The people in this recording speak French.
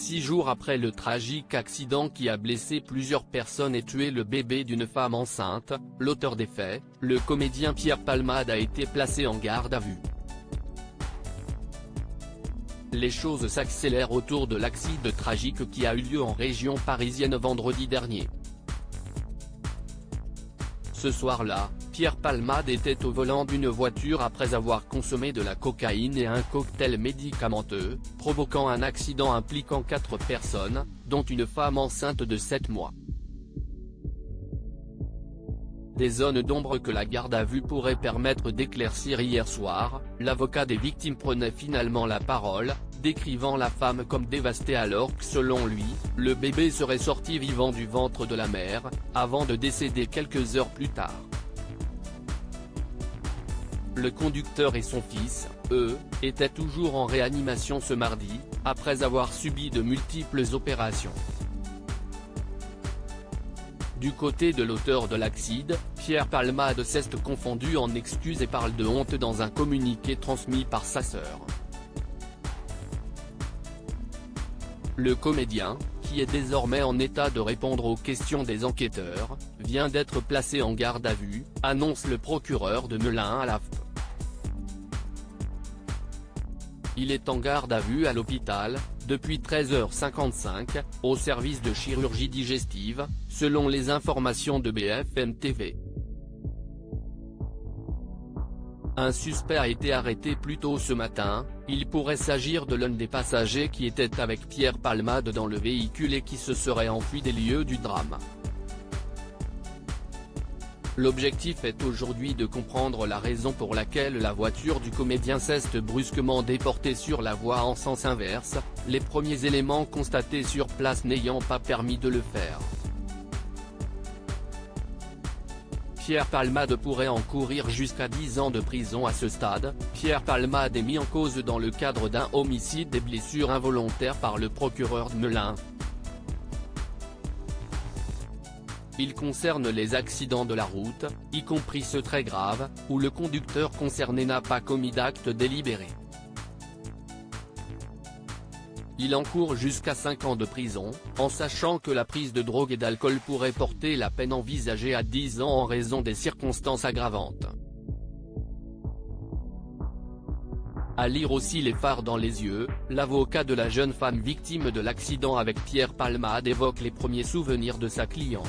6 jours après le tragique accident qui a blessé plusieurs personnes et tué le bébé d'une femme enceinte, l'auteur des faits, le comédien Pierre Palmade a été placé en garde à vue. Les choses s'accélèrent autour de l'accident tragique qui a eu lieu en région parisienne vendredi dernier. Ce soir-là, Pierre Palmade était au volant d'une voiture après avoir consommé de la cocaïne et un cocktail médicamenteux, provoquant un accident impliquant 4 personnes, dont une femme enceinte de 7 mois. Des zones d'ombre que la garde à vue pourrait permettre d'éclaircir. Hier soir, l'avocat des victimes prenait finalement la parole, décrivant la femme comme dévastée alors que selon lui, le bébé serait sorti vivant du ventre de la mère, avant de décéder quelques heures plus tard. Le conducteur et son fils, eux, étaient toujours en réanimation ce mardi, après avoir subi de multiples opérations. Du côté de l'auteur de l'accident, Pierre Palmade s'est confondu en excuses et parle de honte dans un communiqué transmis par sa sœur. Le comédien, qui est désormais en état de répondre aux questions des enquêteurs, vient d'être placé en garde à vue, annonce le procureur de Melun à l'AFP. Il est en garde à vue à l'hôpital, depuis 13h55, au service de chirurgie digestive, selon les informations de BFM TV. Un suspect a été arrêté plus tôt ce matin, il pourrait s'agir de l'un des passagers qui était avec Pierre Palmade dans le véhicule et qui se serait enfui des lieux du drame. L'objectif est aujourd'hui de comprendre la raison pour laquelle la voiture du comédien s'est brusquement déportée sur la voie en sens inverse, les premiers éléments constatés sur place n'ayant pas permis de le faire. Pierre Palmade pourrait encourir jusqu'à 10 ans de prison à ce stade. Pierre Palmade est mis en cause dans le cadre d'un homicide et blessures involontaires par le procureur de Melun. Il concerne les accidents de la route, y compris ceux très graves, où le conducteur concerné n'a pas commis d'acte délibéré. Il encourt jusqu'à 5 ans de prison, en sachant que la prise de drogue et d'alcool pourrait porter la peine envisagée à 10 ans en raison des circonstances aggravantes. À lire aussi les phares dans les yeux, l'avocat de la jeune femme victime de l'accident avec Pierre Palmade évoque les premiers souvenirs de sa cliente.